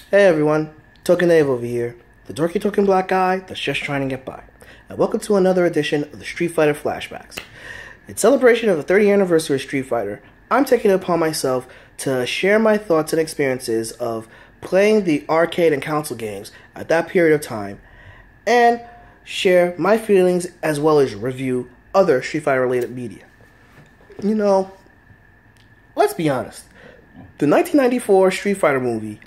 Hey everyone, Token Dave over here, the dorky token black guy that's just trying to get by. And welcome to another edition of the Street Fighter Flashbacks. In celebration of the 30th anniversary of Street Fighter, I'm taking it upon myself to share my thoughts and experiences of playing the arcade and console games at that period of time, and share my feelings as well as review other Street Fighter related media. You know, let's be honest, the 1994 Street Fighter movie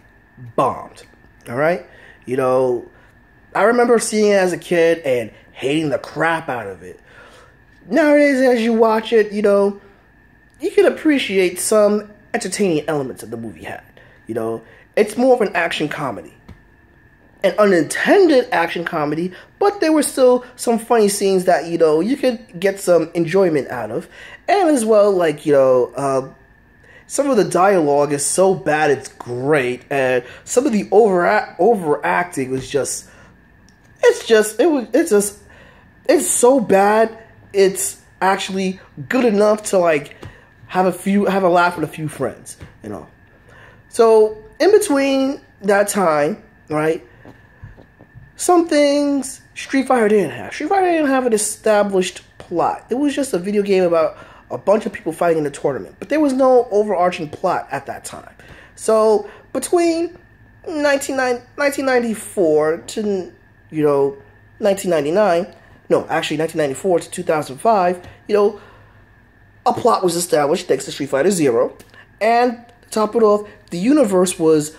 bombed. Alright? You know, I remember seeing it as a kid and hating the crap out of it. Nowadays, as you watch it, you know, you can appreciate some entertaining elements that the movie had. You know, it's more of an action comedy. An unintended action comedy, but there were still some funny scenes that, you know, you could get some enjoyment out of. And as well, like, you know, some of the dialogue is so bad it's great, and some of the overacting was it's so bad it's actually good enough to like have a laugh with a few friends, you know. So in between that time, right, some things Street Fighter didn't have. Street Fighter didn't have an established plot. It was just a video game about a bunch of people fighting in a tournament, but there was no overarching plot at that time. So between 1994 to, you know, 1999, no, actually 1994 to 2005, you know, a plot was established thanks to Street Fighter Zero, and to top it off, the universe was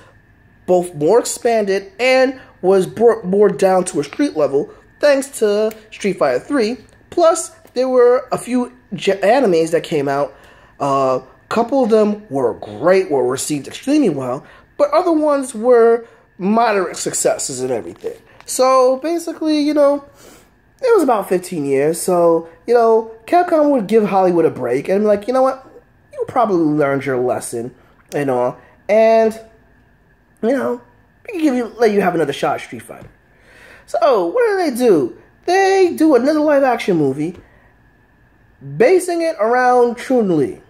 both more expanded and was brought more down to a street level thanks to Street Fighter 3. Plus, there were a few animes that came out. A couple of them were great, were received extremely well, but other ones were moderate successes and everything. So basically, you know, it was about 15 years. So, you know, Capcom would give Hollywood a break and be like, you know what, you probably learned your lesson and all, and you know, we can let you have another shot at Street Fighter. So what do? They do another live action movie, basing it around Chun.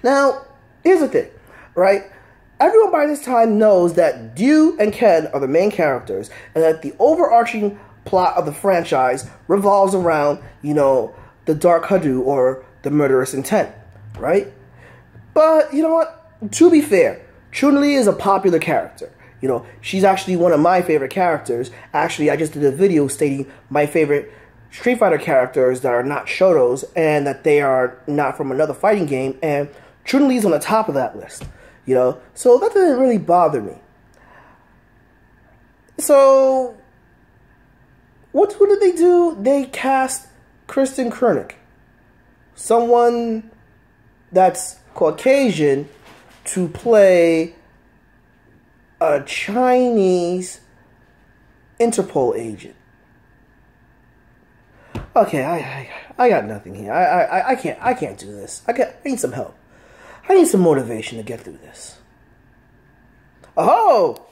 Now, here's the thing, right? Everyone by this time knows that Ryu and Ken are the main characters, and that the overarching plot of the franchise revolves around, you know, the Dark Hadu or the murderous intent, right? But, you know what? To be fair, Chun-Li is a popular character. You know, she's actually one of my favorite characters. Actually, I just did a video stating my favorite Street Fighter characters that are not Shotos and that they are not from another fighting game, and Chun-Li's on the top of that list, you know, so that didn't really bother me. So, what did they do? They cast Kristen Koenig, someone that's Caucasian, to play a Chinese Interpol agent. Okay, I got nothing here. I can't do this. I need some help. I need some motivation to get through this. Oh,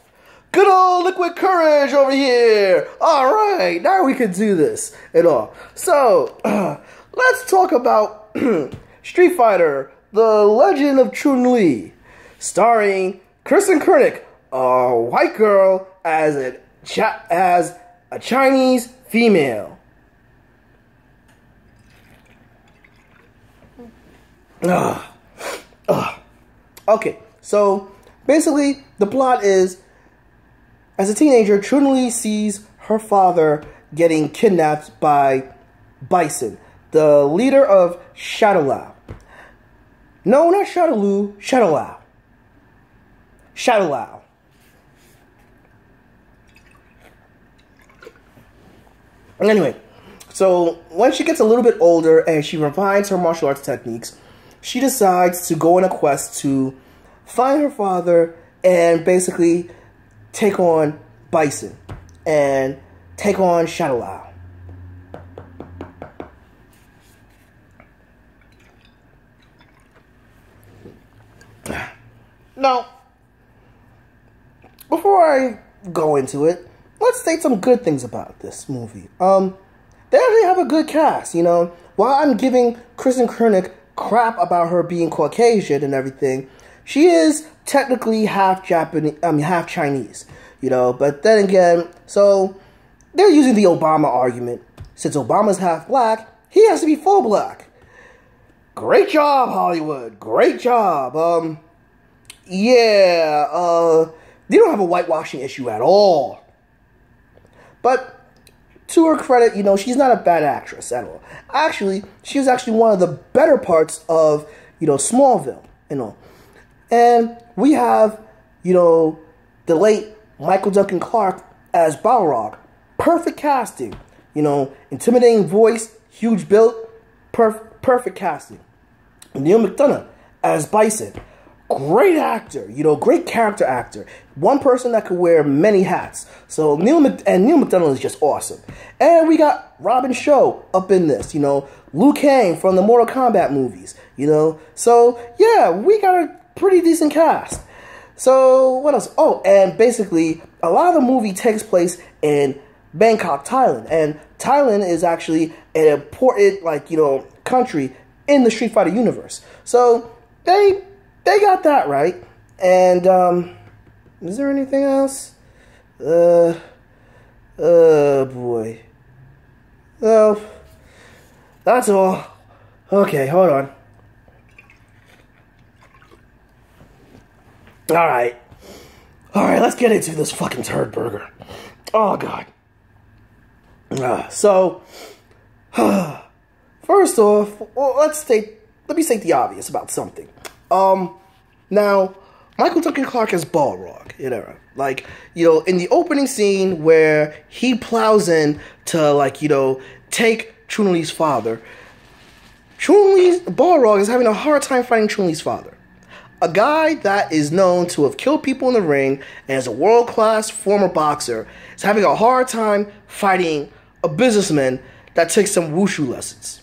good old liquid courage over here. All right, now we can do this and all. So let's talk about Street Fighter: The Legend of Chun-Li, starring Kristen Koenig, a white girl as a Chinese female. Okay, so basically the plot is, as a teenager, Chun-Li sees her father getting kidnapped by Bison, the leader of Shadow Lao. No, not Shadow Lu, Shadow Lao. Shadow Lao. Anyway, so when she gets a little bit older and she refines her martial arts techniques, she decides to go on a quest to find her father and basically take on Bison and take on Shadow Lao. Now, before I go into it, let's state some good things about this movie. They actually have a good cast, you know. While I'm giving Kristen Koenig crap about her being Caucasian and everything, she is technically half Japanese, half Chinese, but then again, so they're using the Obama argument. Since Obama's half black, he has to be full black. Great job, Hollywood. Great job. They don't have a whitewashing issue at all. But to her credit, she's not a bad actress at all. Actually, she was actually one of the better parts of, Smallville, And we have, the late Michael Duncan Clark as Balrog. Perfect casting. Intimidating voice, huge build, perfect casting. Neil McDonough as Bison. Great actor, great character actor. One person that could wear many hats. So Neil McDonough is just awesome. And we got Robin Shou up in this, Liu Kang from the Mortal Kombat movies, So, yeah, we got a pretty decent cast. So, what else? Oh, and basically, a lot of the movie takes place in Bangkok, Thailand. And Thailand is actually an important, country in the Street Fighter universe. So, they got that right. And, is there anything else? Boy. Well, that's all. Okay, hold on. Alright, let's get into this fucking turd burger. Oh, God. First off, well, let me state the obvious about something. Now, Michael Duncan Clark as Balrog, in the opening scene where he plows in to, take Chun-Li's father, Balrog is having a hard time fighting Chun-Li's father. A guy that is known to have killed people in the ring and is a world-class former boxer is having a hard time fighting a businessman that takes some wushu lessons.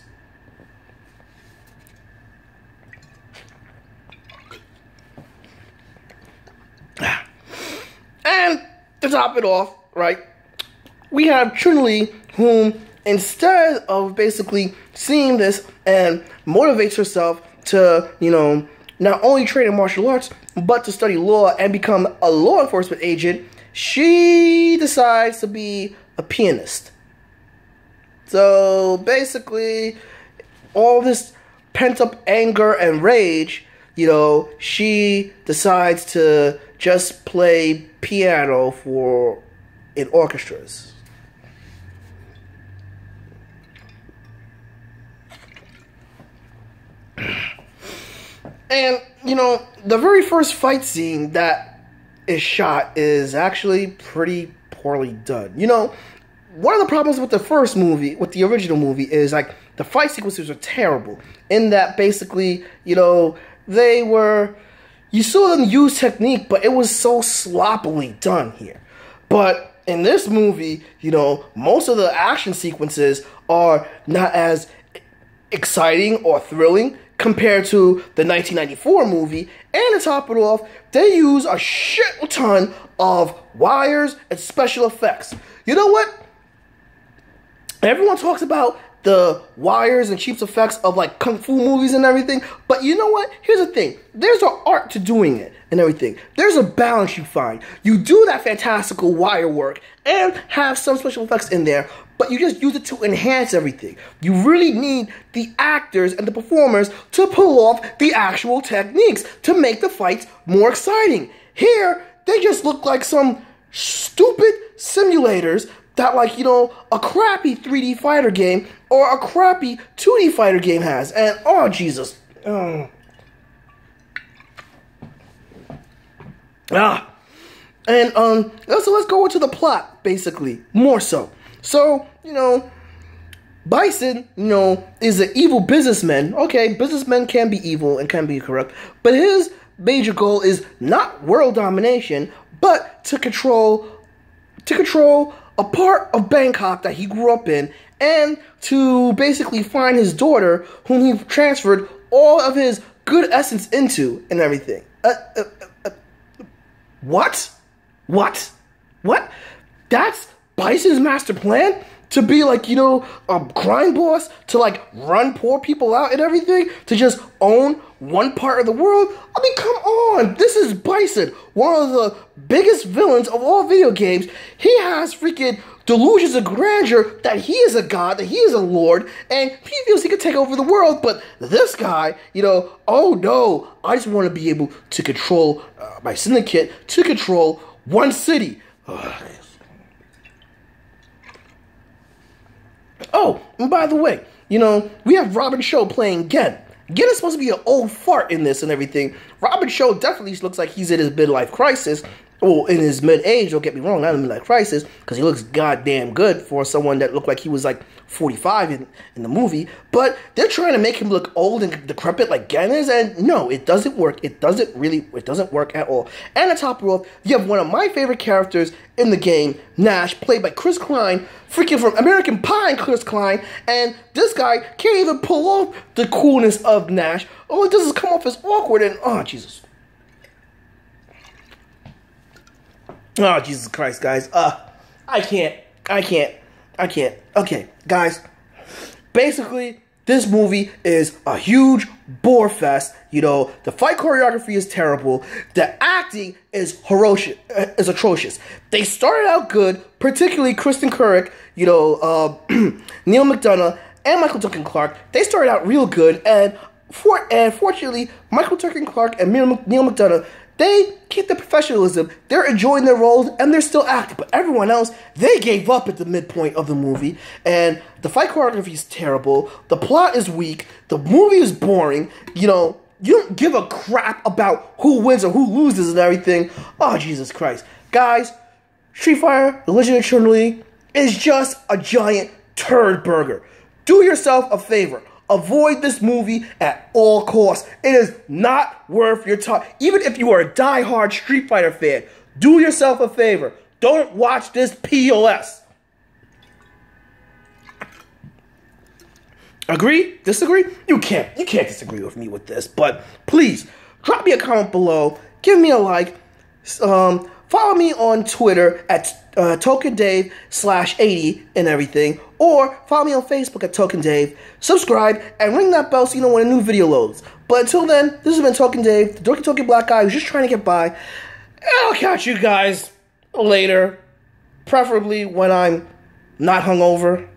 And to top it off, right, we have Chun-Li, whom instead of basically seeing this and motivates herself to, not only train in martial arts, but to study law and become a law enforcement agent, she decides to be a pianist. So basically, all this pent-up anger and rage, she decides to just play piano in orchestras. And, the very first fight scene that is shot is actually pretty poorly done. One of the problems with the first movie, with the original movie, is, the fight sequences are terrible. In that, basically, they were... You saw them use technique, but it was so sloppily done here. But in this movie, most of the action sequences are not as exciting or thrilling compared to the 1994 movie. And to top it off, they use a shit ton of wires and special effects. You know what? Everyone talks about the wires and cheap effects of kung fu movies and everything, but you know what? Here's the thing. There's an art to doing it and everything. There's a balance you find. You do that fantastical wire work and have some special effects in there, but you just use it to enhance everything. You really need the actors and the performers to pull off the actual techniques to make the fights more exciting. Here, they just look like some stupid simulators that a crappy 3D fighter game or a crappy 2D fighter game has. And, oh, Jesus. And, so let's go into the plot, basically, more so. So, Bison, is an evil businessman. Okay, businessmen can be evil and can be corrupt, but his major goal is not world domination, but to control a part of Bangkok that he grew up in, and to basically find his daughter, whom he transferred all of his good essence into and everything. What? That's Bison's master plan? to be like, you know, a crime boss, to like run poor people out and everything, to just own one part of the world. I mean, come on. This is Bison, one of the biggest villains of all video games. He has freaking delusions of grandeur that he is a god, that he is a lord, and he feels he can take over the world. But this guy, you know, oh no, I just want to be able to control my syndicate, to control one city. Oh, and by the way, you know, we have Robin Shou playing Gen. Gen is supposed to be an old fart in this and everything. Robin Shou definitely looks like he's in his midlife crisis. Well, in his mid-age, don't get me wrong, not in midlife crisis, because he looks goddamn good for someone that looked like he was like 45 in the movie. But they're trying to make him look old and decrepit like Gen is, and no, it doesn't work. It doesn't work at all. And to top it off, you have one of my favorite characters in the game, Nash, played by Chris Klein, freaking from American Pie and Chris Klein, and this guy can't even pull off the coolness of Nash. All it does is come off as awkward and, oh, Jesus. Oh, Jesus Christ, guys. I can't. Okay, guys. Basically, this movie is a huge bore fest. You know, the fight choreography is terrible. The acting is atrocious. They started out good, particularly Kristen Kurek, you know, Neil McDonough, and Michael Duncan Clark. They started out real good, and fortunately, Michael Duncan Clark and Neil McDonough, they keep the professionalism, they're enjoying their roles, and they're still acting. But everyone else, they gave up at the midpoint of the movie, and the fight choreography is terrible, the plot is weak, the movie is boring, you know, you don't give a crap about who wins or who loses and everything. Oh, Jesus Christ. Guys, Street Fighter, The Legend of Chun is just a giant turd burger. Do yourself a favor. Avoid this movie at all costs. It is not worth your time. Even if you are a die-hard Street Fighter fan, do yourself a favor. Don't watch this POS. Agree? Disagree? You can't disagree with me with this. But please, drop me a comment below. Give me a like. Follow me on Twitter at TokenDave/80 and everything. Or follow me on Facebook at TokenDave. Subscribe and ring that bell so you know when a new video loads. But until then, this has been Token Dave, the dorky token black guy who's just trying to get by. And I'll catch you guys later. Preferably when I'm not hungover.